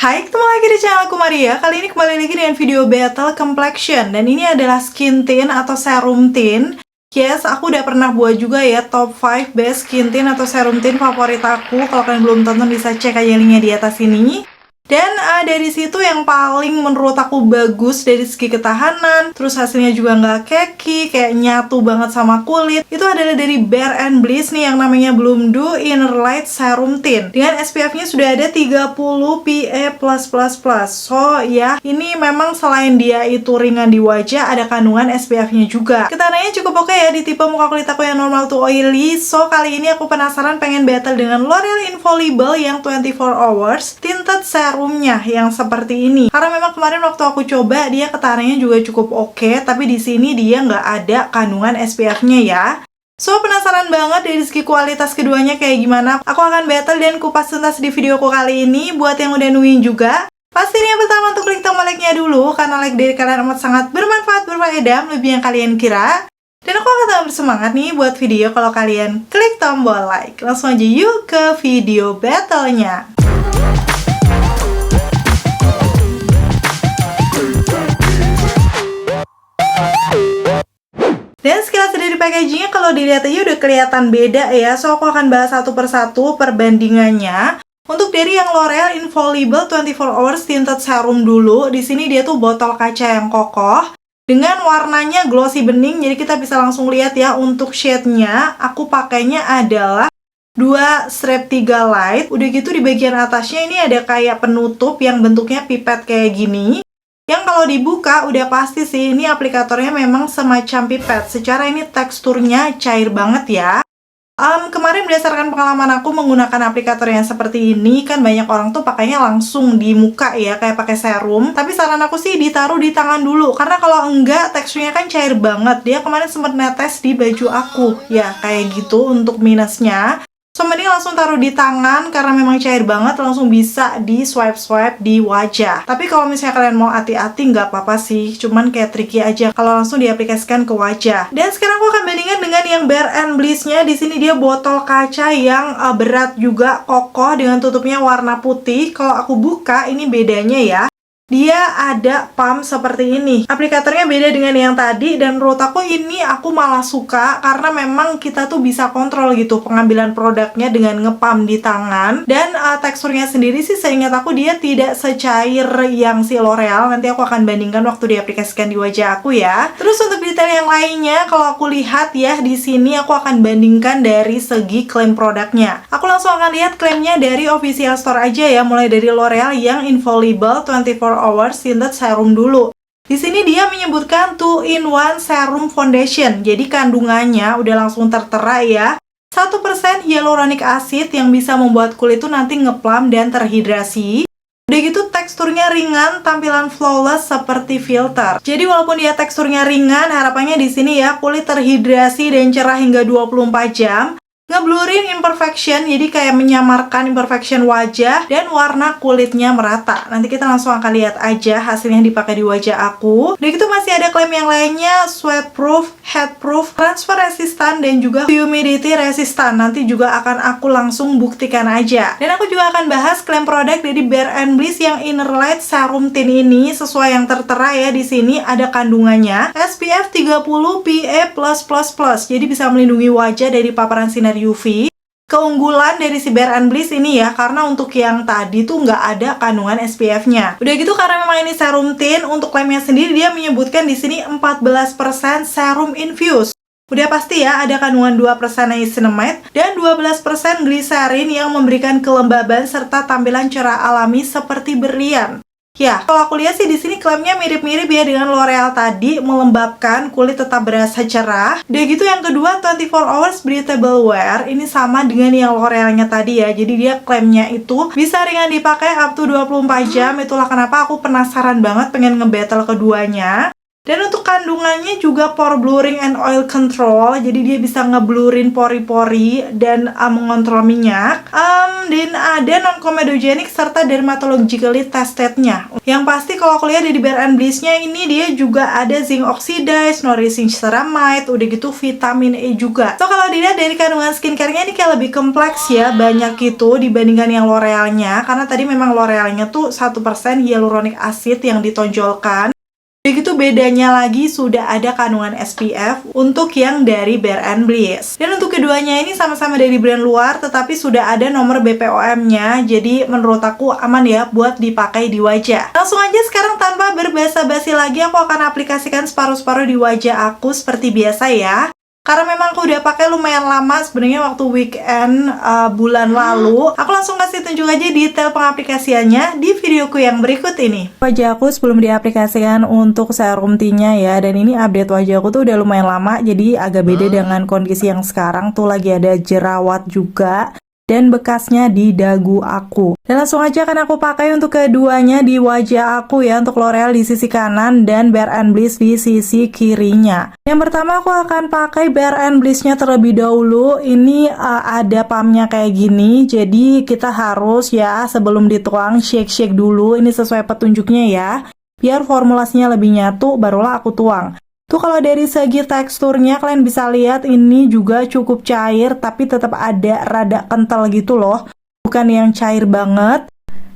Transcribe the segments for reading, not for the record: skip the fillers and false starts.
Hai, ketemu lagi di channel aku Maria. Kali ini kembali lagi dengan video Battle Complexion. Dan ini adalah skin tint atau serum tint. Yes, aku udah pernah buat juga ya top 5 best skin tint atau serum tint favorit aku. Kalau kalian belum tonton bisa cek aja linknya di atas ini. Dan dari situ yang paling menurut aku bagus dari segi ketahanan, terus hasilnya juga nggak keki, kayak nyatu banget sama kulit, itu adalah dari Bare & Bliss nih yang namanya Bloom Dew Inner Light Serum Tint. Dengan SPF-nya sudah ada 30 PA+++. So ya, ini memang selain dia itu ringan di wajah, ada kandungan SPF-nya juga. Ketahanannya cukup oke ya di tipe muka kulit aku yang normal to oily. So kali ini aku penasaran pengen battle dengan L'Oreal Infallible yang 24 hours tinted serumnya yang seperti ini. Karena memang kemarin waktu aku coba dia ketahanannya juga cukup oke, tapi di sini dia nggak ada kandungan SPF-nya ya. So penasaran banget dari segi kualitas keduanya kayak gimana. Aku akan battle dan kupas tuntas di videoku kali ini. Buat yang udah nungguin juga, pastiin yang pertama untuk klik tombol like-nya dulu, karena like dari kalian amat sangat bermanfaat, berfaedah, lebih yang kalian kira. Dan aku akan tambah bersemangat nih buat video kalau kalian klik tombol like. Langsung aja yuk ke video battle-nya. Dan sekilas dari packagingnya kalau dilihat aja udah kelihatan beda ya. So aku akan bahas satu persatu perbandingannya. Untuk dari yang L'Oreal Infallible 24 Hours Tinted Serum dulu, di sini dia tuh botol kaca yang kokoh dengan warnanya glossy bening. Jadi kita bisa langsung lihat ya untuk shade-nya. Aku pakainya adalah 2 strap 3 light. Udah gitu di bagian atasnya ini ada kayak penutup yang bentuknya pipet kayak gini. Yang kalau dibuka udah pasti sih ini aplikatornya memang semacam pipet. Secara ini teksturnya cair banget ya. Kemarin berdasarkan pengalaman aku menggunakan aplikator yang seperti ini, kan banyak orang tuh pakainya langsung di muka ya, kayak pakai serum. Tapi saran aku sih ditaruh di tangan dulu, karena kalau enggak teksturnya kan cair banget. Dia kemarin sempat netes di baju aku, ya kayak gitu untuk minusnya. So, mending langsung taruh di tangan karena memang cair banget, langsung bisa di swipe-swipe di wajah. Tapi kalau misalnya kalian mau hati-hati nggak apa-apa sih, cuman kayak tricky aja kalau langsung diaplikasikan ke wajah. Dan sekarang aku akan bandingkan dengan yang Bare & Bliss-nya. Di sini dia botol kaca yang berat juga, kokoh dengan tutupnya warna putih. Kalau aku buka ini bedanya ya. Dia ada pump seperti ini. Aplikatornya beda dengan yang tadi, dan menurut aku ini aku malah suka karena memang kita tuh bisa kontrol gitu pengambilan produknya dengan ngepump di tangan. Dan teksturnya sendiri sih seingat aku dia tidak secair yang si L'Oreal. Nanti aku akan bandingkan waktu diaplikasikan di wajah aku ya. Terus untuk detail yang lainnya, kalau aku lihat ya di sini aku akan bandingkan dari segi klaim produknya. Aku langsung akan lihat klaimnya dari official store aja ya, mulai dari L'Oreal yang Infallible 24 Hours Tinted Serum dulu. Di sini dia menyebutkan 2-in-1 Serum Foundation. Jadi kandungannya udah langsung tertera ya. 1% hyaluronic acid yang bisa membuat kulit tuh nanti ngeplam dan terhidrasi. Udah gitu teksturnya ringan, tampilan flawless seperti filter. Jadi walaupun dia teksturnya ringan, harapannya di sini ya kulit terhidrasi dan cerah hingga 24 jam. Ngeblurin imperfection, jadi kayak menyamarkan imperfection wajah, dan warna kulitnya merata. Nanti kita langsung akan lihat aja hasilnya dipakai di wajah aku. Dan itu masih ada klaim yang lainnya, sweat proof, heat proof, transfer resistant, dan juga humidity resistant. Nanti juga akan aku langsung buktikan aja. Dan aku juga akan bahas klaim produk dari Bare & Bliss yang Inner Light Serum Tint ini. Sesuai yang tertera ya, di sini ada kandungannya SPF 30 PA+++. Jadi bisa melindungi wajah dari paparan sinar UV. Keunggulan dari si Bare & Bliss ini ya, karena untuk yang tadi tuh nggak ada kandungan SPF-nya. Udah gitu karena memang ini serum tint, untuk klaimnya sendiri dia menyebutkan di sini 14% serum infused. Udah pasti ya ada kandungan 2% niacinamide dan 12% gliserin yang memberikan kelembaban serta tampilan cerah alami seperti berlian. Ya, kalau aku lihat sih di sini klaimnya mirip-mirip ya dengan L'Oreal tadi, melembabkan, kulit tetap berasa cerah. Dan gitu yang kedua 24 Hours Breathable Wear, ini sama dengan yang L'Orealnya tadi ya. Jadi dia klaimnya itu bisa ringan dipakai up to 24 jam. Itulah kenapa aku penasaran banget pengen ngebattle keduanya. Dan untuk kandungannya juga pore blurring and oil control, jadi dia bisa ngeblurin pori-pori dan mengontrol minyak. Dan ada non-comedogenic serta dermatologically testednya. Yang pasti kalau aku lihat dari Bare & Bliss-nya ini dia juga ada zinc oxidase, nourishing ceramide, udah gitu vitamin E juga. So kalau dilihat dari kandungan skincare-nya ini kayak lebih kompleks ya, banyak gitu dibandingkan yang L'Oreal-nya. Karena tadi memang L'Oreal-nya tuh 1% hyaluronic acid yang ditonjolkan. Begitu bedanya lagi sudah ada kandungan SPF untuk yang dari Bare & Bliss. Dan untuk keduanya ini sama-sama dari brand luar tetapi sudah ada nomor BPOM-nya. Jadi menurut aku aman ya buat dipakai di wajah. Langsung aja sekarang tanpa berbasa-basi lagi aku akan aplikasikan separuh-separuh di wajah aku seperti biasa ya. Karena memang aku udah pakai lumayan lama sebenarnya waktu weekend bulan lalu. Aku langsung kasih tunjuk aja detail pengaplikasiannya di videoku yang berikut ini. Wajah aku sebelum diaplikasikan untuk serum tint-nya ya. Dan ini update wajah aku tuh udah lumayan lama. Jadi agak beda dengan kondisi yang sekarang. Tuh lagi ada jerawat juga dan bekasnya di dagu aku. Dan langsung aja akan aku pakai untuk keduanya di wajah aku ya, untuk L'Oreal di sisi kanan dan Bare & Bliss di sisi kirinya. Yang pertama aku akan pakai Bare & Bliss-nya terlebih dahulu. Ini ada pumpnya kayak gini, jadi kita harus ya sebelum dituang shake-shake dulu. Ini sesuai petunjuknya ya, biar formulasinya lebih nyatu barulah aku tuang. Tuh kalau dari segi teksturnya kalian bisa lihat ini juga cukup cair tapi tetap ada rada kental gitu loh, bukan yang cair banget.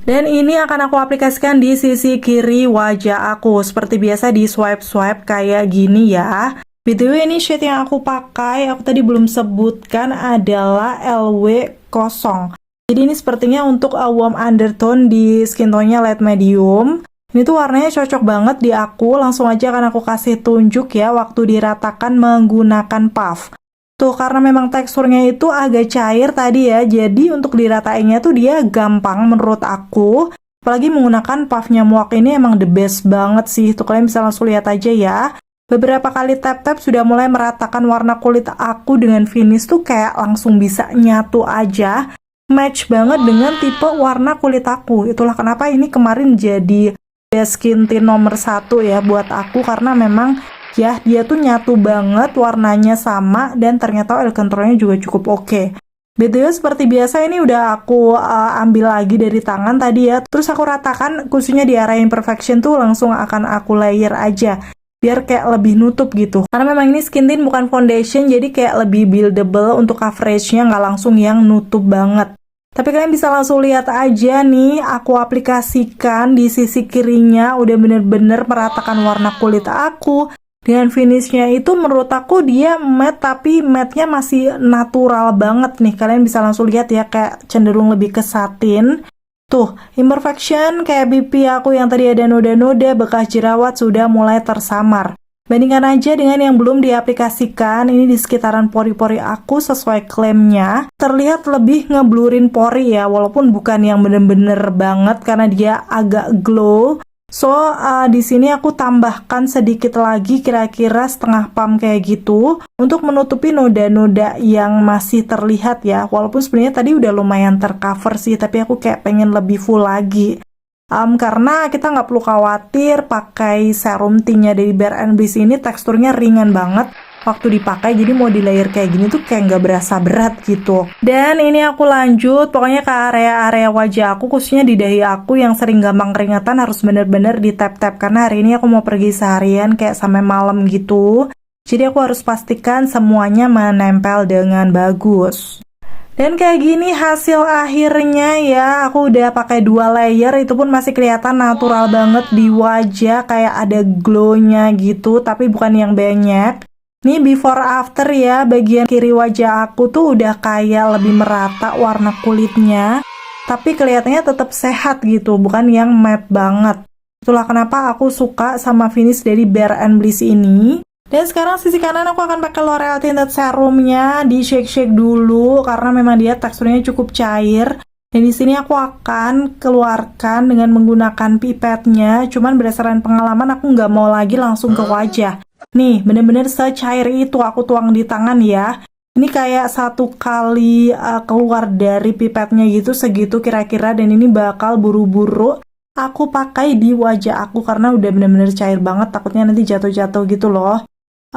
Dan ini akan aku aplikasikan di sisi kiri wajah aku. Seperti biasa di swipe-swipe kayak gini ya. BTW ini shade yang aku pakai, aku tadi belum sebutkan, adalah LW0. Jadi ini sepertinya untuk warm undertone di skin tone-nya light medium. Ini tuh warnanya cocok banget di aku. Langsung aja akan aku kasih tunjuk ya waktu diratakan menggunakan puff. Tuh karena memang teksturnya itu agak cair tadi ya, jadi untuk diratainnya tuh dia gampang menurut aku. Apalagi menggunakan puffnya Muak ini emang the best banget sih. Tuh kalian bisa langsung lihat aja ya. Beberapa kali tap-tap sudah mulai meratakan warna kulit aku dengan finish tuh kayak langsung bisa nyatu aja. Match banget dengan tipe warna kulit aku. Itulah kenapa ini kemarin jadi best skin tint nomor 1 ya buat aku, karena memang ya dia tuh nyatu banget, warnanya sama dan ternyata oil controlnya juga cukup oke. BTW seperti biasa ini udah aku ambil lagi dari tangan tadi ya, terus aku ratakan khususnya di area imperfection tuh langsung akan aku layer aja biar kayak lebih nutup gitu. Karena memang ini skin tint bukan foundation, jadi kayak lebih buildable untuk coveragenya, nggak langsung yang nutup banget. Tapi kalian bisa langsung lihat aja nih, aku aplikasikan di sisi kirinya udah bener-bener meratakan warna kulit aku. Dengan finishnya itu menurut aku dia matte, tapi matte-nya masih natural banget nih. Kalian bisa langsung lihat ya, kayak cenderung lebih ke satin. Tuh, imperfection kayak pipi aku yang tadi ada noda-noda, bekas jerawat sudah mulai tersamar. Bandingkan aja dengan yang belum diaplikasikan, ini di sekitaran pori-pori aku sesuai klaimnya. Terlihat lebih ngeblurin pori ya, walaupun bukan yang bener-bener banget karena dia agak glow. So, di sini aku tambahkan sedikit lagi kira-kira setengah pump kayak gitu untuk menutupi noda-noda yang masih terlihat ya. Walaupun sebenarnya tadi udah lumayan tercover sih, tapi aku kayak pengen lebih full lagi. Karena kita nggak perlu khawatir pakai serum tint-nya dari Bare & Bliss ini teksturnya ringan banget waktu dipakai, jadi mau di layer kayak gini tuh kayak nggak berasa berat gitu. Dan ini aku lanjut pokoknya ke area-area wajah aku, khususnya di dahi aku yang sering gampang keringetan, harus bener-bener di tap-tap karena hari ini aku mau pergi seharian kayak sampai malam gitu. Jadi aku harus pastikan semuanya menempel dengan bagus. Dan kayak gini hasil akhirnya ya, aku udah pakai 2 layer, itu pun masih kelihatan natural banget di wajah, kayak ada glow-nya gitu, tapi bukan yang banyak. Ini before after ya, bagian kiri wajah aku tuh udah kayak lebih merata warna kulitnya, tapi kelihatannya tetap sehat gitu, bukan yang matte banget. Itulah kenapa aku suka sama finish dari Bare & Bliss ini. Dan sekarang sisi kanan aku akan pakai L'Oreal Tinted Serumnya, di shake-shake dulu karena memang dia teksturnya cukup cair. Dan di sini aku akan keluarkan dengan menggunakan pipetnya. Cuman berdasarkan pengalaman aku nggak mau lagi langsung ke wajah. Nih, bener-bener secair itu aku tuang di tangan ya. Ini kayak 1 kali keluar dari pipetnya gitu, segitu kira-kira. Dan ini bakal buru-buru aku pakai di wajah aku karena udah bener-bener cair banget, takutnya nanti jatuh-jatuh gitu loh.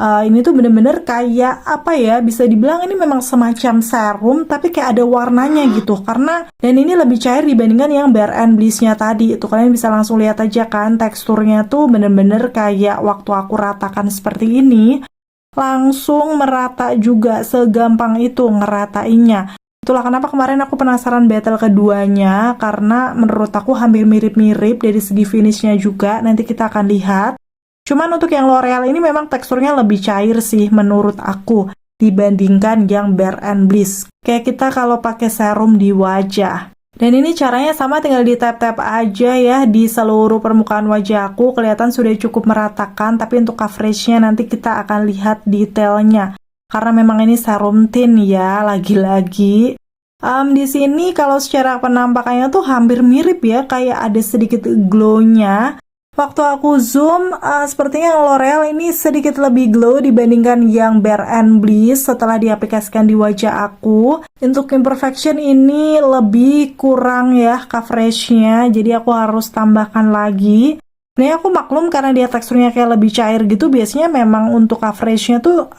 Ini tuh bener-bener kayak apa ya, bisa dibilang ini memang semacam serum tapi kayak ada warnanya gitu, karena dan ini lebih cair dibandingkan yang Bare and Bliss-nya tadi. Itu kalian bisa langsung lihat aja kan, teksturnya tuh bener-bener kayak waktu aku ratakan seperti ini langsung merata juga, segampang itu ngeratainnya. Itulah kenapa kemarin aku penasaran battle keduanya, karena menurut aku hampir mirip-mirip dari segi finishnya juga, nanti kita akan lihat. Cuman untuk yang L'Oreal ini memang teksturnya lebih cair sih menurut aku dibandingkan yang Bare and Bliss. Kayak kita kalau pakai serum di wajah. Dan ini caranya sama, tinggal di tap-tap aja ya di seluruh permukaan wajah aku. Kelihatan sudah cukup meratakan, tapi untuk coveragenya nanti kita akan lihat detailnya. Karena memang ini serum tint ya, lagi-lagi. Di sini kalau secara penampakannya tuh hampir mirip ya, kayak ada sedikit glow-nya. Waktu aku zoom, sepertinya L'Oreal ini sedikit lebih glow dibandingkan yang Bare and Bliss setelah diaplikasikan di wajah aku. Untuk imperfection ini lebih kurang ya coveragenya, jadi aku harus tambahkan lagi. Ini aku maklum karena dia teksturnya kayak lebih cair gitu, biasanya memang untuk coveragenya tuh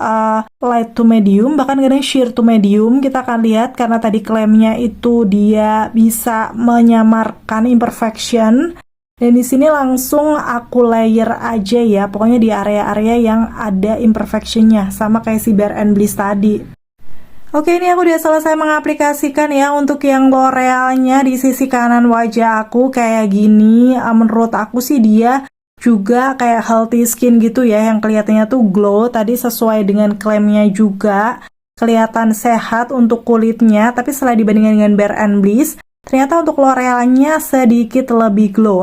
light to medium, bahkan kadang sheer to medium. Kita akan lihat karena tadi klaimnya itu dia bisa menyamarkan imperfection. Dan di sini langsung aku layer aja ya, pokoknya di area-area yang ada imperfectionnya, sama kayak si Bare and Bliss tadi. Oke, ini aku udah selesai mengaplikasikan ya untuk yang L'Orealnya di sisi kanan wajah aku kayak gini. Menurut aku sih dia juga kayak healthy skin gitu ya, yang kelihatannya tuh glow, tadi sesuai dengan klaimnya juga. Kelihatan sehat untuk kulitnya, tapi setelah dibandingkan dengan Bare and Bliss, ternyata untuk L'Orealnya sedikit lebih glow.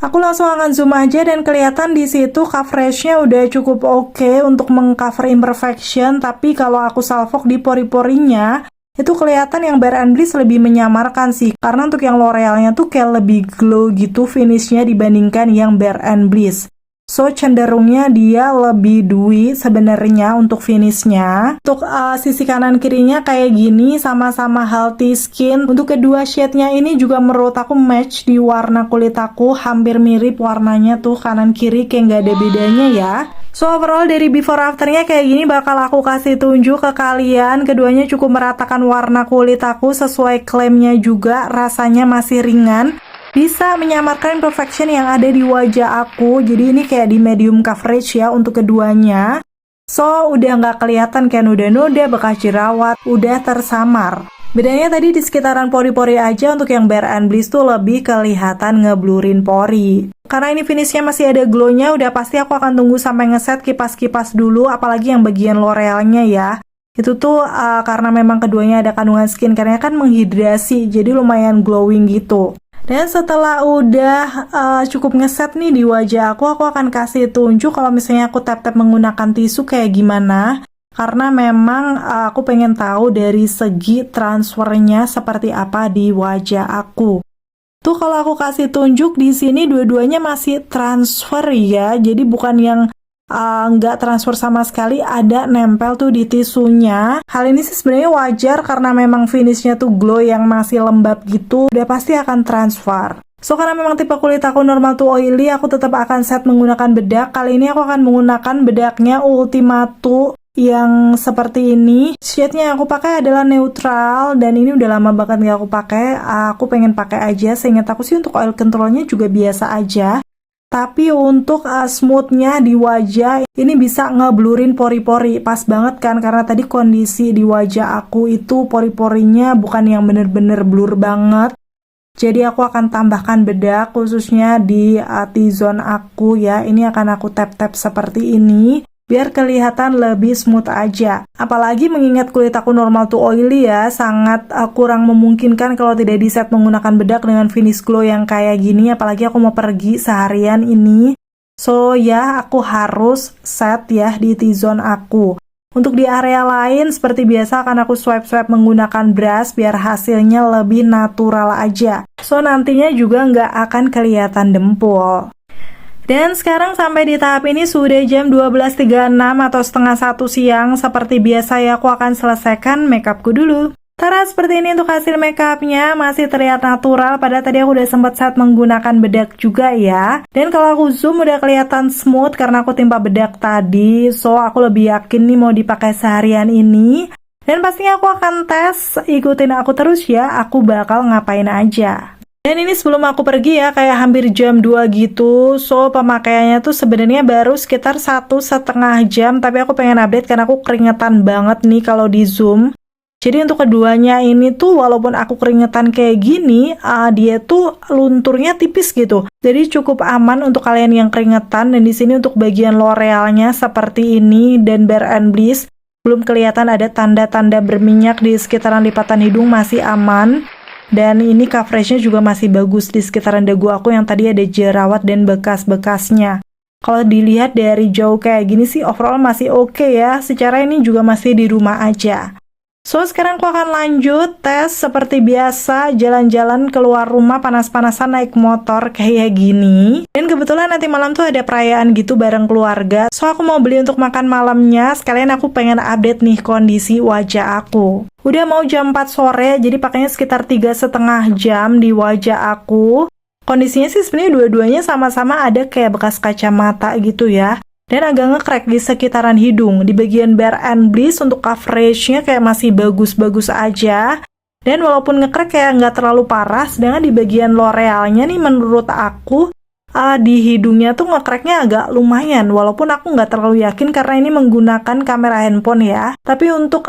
Aku langsung akan zoom aja dan kelihatan di situ coveragenya udah cukup oke untuk mengcover imperfection, tapi kalau aku salvok di pori-porinya, itu kelihatan yang Bare and Bliss lebih menyamarkan sih, karena untuk yang L'Orealnya tuh kayak lebih glow gitu finishnya dibandingkan yang Bare and Bliss. So, cenderungnya dia lebih dewy sebenarnya untuk finishnya. Untuk sisi kanan kirinya kayak gini, sama-sama healthy skin. Untuk kedua shade-nya ini juga menurut aku match di warna kulit aku. Hampir mirip warnanya tuh kanan kiri, kayak nggak ada bedanya ya. So, overall dari before afternya kayak gini bakal aku kasih tunjuk ke kalian. Keduanya cukup meratakan warna kulit aku sesuai klaimnya juga. Rasanya masih ringan, bisa menyamarkan imperfection yang ada di wajah aku. Jadi ini kayak di medium coverage ya untuk keduanya. So, udah nggak kelihatan kayak noda-noda, bekas jerawat, udah tersamar. Bedanya tadi di sekitaran pori-pori aja, untuk yang Bare and Bliss tuh lebih kelihatan ngeblurin pori. Karena ini finishnya masih ada glow-nya, udah pasti aku akan tunggu sampai ngeset kipas-kipas dulu, apalagi yang bagian L'Orealnya ya. Itu tuh karena memang keduanya ada kandungan skincare-nya kan menghidrasi, jadi lumayan glowing gitu. Dan setelah udah cukup ngeset nih di wajah aku akan kasih tunjuk kalau misalnya aku tap-tap menggunakan tisu kayak gimana. Karena memang aku pengen tahu dari segi transfernya seperti apa di wajah aku. Tuh kalau aku kasih tunjuk di sini dua-duanya masih transfer ya. Jadi bukan yang nggak transfer sama sekali, ada nempel tuh di tisunya. Hal ini sih sebenarnya wajar karena memang finishnya tuh glow yang masih lembab gitu, udah pasti akan transfer. So, karena memang tipe kulit aku normal to oily, aku tetap akan set menggunakan bedak. Kali ini aku akan menggunakan bedaknya Ultimatu yang seperti ini. Shade-nya yang aku pakai adalah neutral, dan ini udah lama banget gak aku pakai. Aku pengen pakai aja, seingat aku sih untuk oil controlnya juga biasa aja. Tapi untuk smoothnya di wajah, ini bisa ngeblurin pori-pori. Pas banget kan, karena tadi kondisi di wajah aku itu pori-porinya bukan yang bener-bener blur banget. Jadi aku akan tambahkan bedak, khususnya di T-zone aku ya. Ini akan aku tap-tap seperti ini, biar kelihatan lebih smooth aja. Apalagi mengingat kulit aku normal to oily ya, sangat kurang memungkinkan kalau tidak di set menggunakan bedak dengan finish glow yang kayak gini, apalagi aku mau pergi seharian ini. So ya, aku harus set ya di T-zone aku. Untuk di area lain, seperti biasa akan aku swipe-swipe menggunakan brush biar hasilnya lebih natural aja. So nantinya juga nggak akan kelihatan dempul. Dan sekarang sampai di tahap ini sudah jam 12.36 atau setengah 1 siang. Seperti biasa ya, aku akan selesaikan makeupku dulu. Tara, seperti ini untuk hasil makeupnya, masih terlihat natural, padahal tadi aku udah sempat saat menggunakan bedak juga ya. Dan kalau aku zoom udah kelihatan smooth karena aku timpa bedak tadi, so aku lebih yakin nih mau dipakai seharian ini. Dan pastinya aku akan tes, ikutin aku terus ya, aku bakal ngapain aja. Dan ini sebelum aku pergi ya, kayak hampir jam 2 gitu, so pemakaiannya tuh sebenarnya baru sekitar 1,5 jam, tapi aku pengen update karena aku keringetan banget nih kalau di zoom. Jadi untuk keduanya ini tuh walaupun aku keringetan kayak gini, dia tuh lunturnya tipis gitu. Jadi cukup aman untuk kalian yang keringetan. Dan di sini untuk bagian L'Orealnya seperti ini dan Bare and Bliss belum kelihatan ada tanda-tanda berminyak di sekitaran lipatan hidung, masih aman. Dan ini coveragenya juga masih bagus di sekitaran dagu aku yang tadi ada jerawat dan bekas-bekasnya. Kalau dilihat dari jauh kayak gini sih overall masih oke ya. Secara ini juga masih di rumah aja. So, sekarang aku akan lanjut tes seperti biasa, jalan-jalan keluar rumah panas-panasan naik motor kayak gini. Dan kebetulan nanti malam tuh ada perayaan gitu bareng keluarga. So, aku mau beli untuk makan malamnya, sekalian aku pengen update nih kondisi wajah aku. Udah mau jam 4 sore, jadi pakainya sekitar 3,5 jam di wajah aku. Kondisinya sih sebenarnya dua-duanya sama-sama ada kayak bekas kacamata gitu ya. Dan agak nge-crack di sekitaran hidung. Di bagian Bare and Bliss untuk coveragenya kayak masih bagus-bagus aja. Dan walaupun nge-crack kayak nggak terlalu parah, sedangkan di bagian L'Orealnya nih menurut aku di hidungnya tuh nge-cracknya agak lumayan. Walaupun aku nggak terlalu yakin karena ini menggunakan kamera handphone ya. Tapi untuk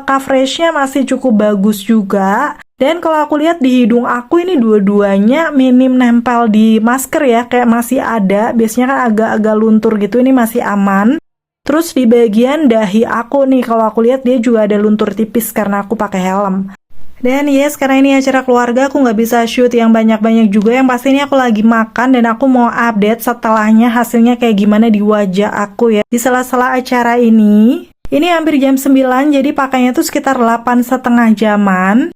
coveragenya masih cukup bagus juga. Dan kalau aku lihat di hidung aku ini dua-duanya minim nempel di masker ya, kayak masih ada, biasanya kan agak-agak luntur gitu, ini masih aman. Terus di bagian dahi aku nih, kalau aku lihat dia juga ada luntur tipis karena aku pakai helm. Dan yes, karena ini acara keluarga, aku nggak bisa shoot yang banyak-banyak juga, yang pasti ini aku lagi makan dan aku mau update setelahnya hasilnya kayak gimana di wajah aku ya. Di sela-sela acara ini hampir jam 9, jadi pakainya tuh sekitar 8,5 jaman.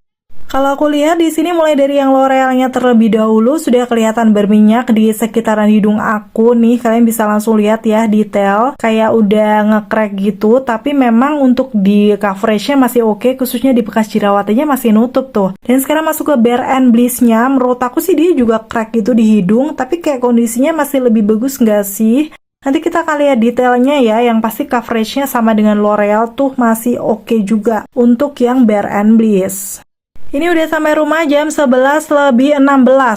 Kalau aku lihat di sini mulai dari yang L'Orealnya terlebih dahulu sudah kelihatan berminyak di sekitaran hidung aku nih. Kalian bisa langsung lihat ya detail kayak udah nge-crack gitu. Tapi memang untuk di coveragenya masih oke, khususnya di bekas jerawatnya masih nutup tuh. Dan sekarang masuk ke Bare and Bliss-nya, menurut aku sih dia juga crack gitu di hidung. Tapi kayak kondisinya masih lebih bagus nggak sih? Nanti kita akan lihat detailnya ya, yang pasti coveragenya sama dengan L'Oreal tuh masih oke juga untuk yang Bare and Bliss. Ini udah sampai rumah jam 11:16.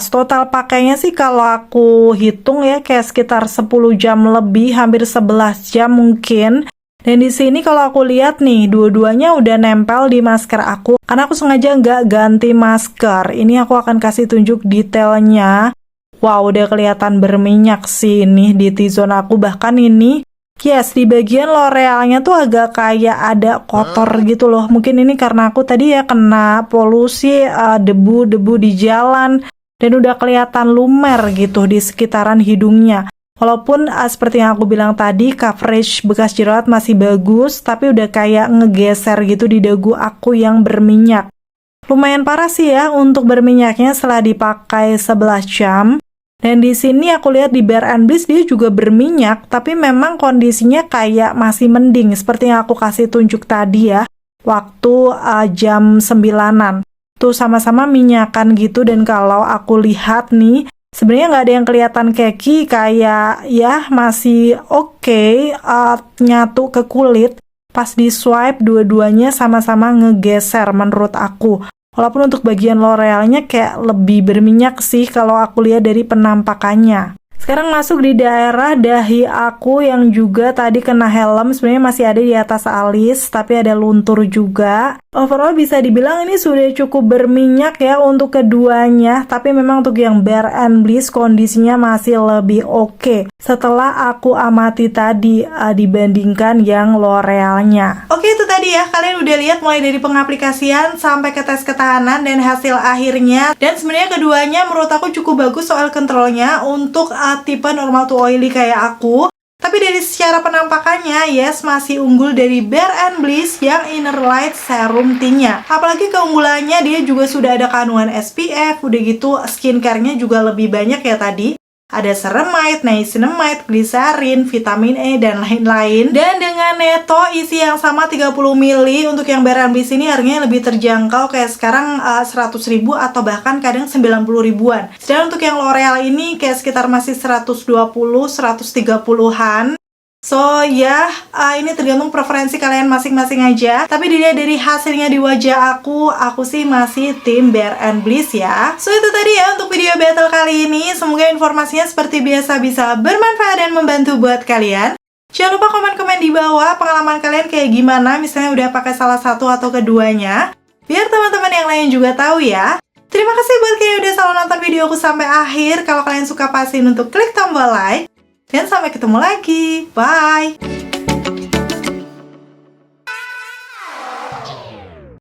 Total pakainya sih kalau aku hitung ya kayak sekitar 10 jam lebih, hampir 11 jam mungkin. Dan di sini kalau aku lihat nih, dua-duanya udah nempel di masker aku. Karena aku sengaja nggak ganti masker. Ini aku akan kasih tunjuk detailnya. Wow, udah kelihatan berminyak sih ini di T-zone aku. Bahkan ini yes, di bagian L'Orealnya tuh agak kayak ada kotor gitu loh. Mungkin ini karena aku tadi ya kena polusi, debu-debu di jalan. Dan udah kelihatan lumer gitu di sekitaran hidungnya. Walaupun seperti yang aku bilang tadi, coverage bekas jerawat masih bagus. Tapi udah kayak ngegeser gitu di dagu aku yang berminyak. Lumayan parah sih ya untuk berminyaknya setelah dipakai 11 jam. Dan di sini aku lihat di Bare and Bliss dia juga berminyak, tapi memang kondisinya kayak masih mending, seperti yang aku kasih tunjuk tadi ya, waktu jam 9-an. Tuh sama-sama minyakan gitu, dan kalau aku lihat nih, sebenarnya nggak ada yang kelihatan keki, kayak ya masih oke, nyatu ke kulit. Pas di swipe, dua-duanya sama-sama ngegeser menurut aku. Walaupun untuk bagian L'Orealnya kayak lebih berminyak sih kalau aku lihat dari penampakannya. Sekarang masuk di daerah dahi aku yang juga tadi kena helm, sebenarnya masih ada di atas alis, tapi ada luntur juga. Overall bisa dibilang ini sudah cukup berminyak ya untuk keduanya, tapi memang untuk yang Bare and Bliss kondisinya masih lebih oke. Setelah aku amati tadi dibandingkan yang L'Orealnya. Oke, itu tadi ya, kalian udah lihat mulai dari pengaplikasian sampai ke tes ketahanan dan hasil akhirnya. Dan sebenarnya keduanya menurut aku cukup bagus soal kontrolnya untuk tipe normal to oily kayak aku. Tapi dari secara penampakannya, yes, masih unggul dari Bare and Bliss yang Inner Light Serum Tint-nya. Apalagi keunggulannya dia juga sudah ada kandungan SPF, udah gitu skincare-nya juga lebih banyak ya tadi. Ada ceramide, niacinamide, gliserin, vitamin E, dan lain-lain. Dan dengan neto isi yang sama 30 ml untuk yang Bare & Bliss ini harganya lebih terjangkau, kayak sekarang 100.000 atau bahkan kadang 90 ribuan. Sedangkan untuk yang L'Oreal ini kayak sekitar masih 120, 130-an. So ya, ini tergantung preferensi kalian masing-masing aja. Tapi dilihat dari hasilnya di wajah aku sih masih tim Bare & Bliss ya. So itu tadi ya untuk video battle kali ini. Semoga informasinya seperti biasa bisa bermanfaat dan membantu buat kalian. Jangan lupa komen-komen di bawah pengalaman kalian kayak gimana, misalnya udah pakai salah satu atau keduanya, biar teman-teman yang lain juga tahu ya. Terima kasih buat kalian yang udah selalu nonton videoku sampai akhir. Kalau kalian suka pastiin untuk klik tombol like. Dan sampai ketemu lagi. Bye!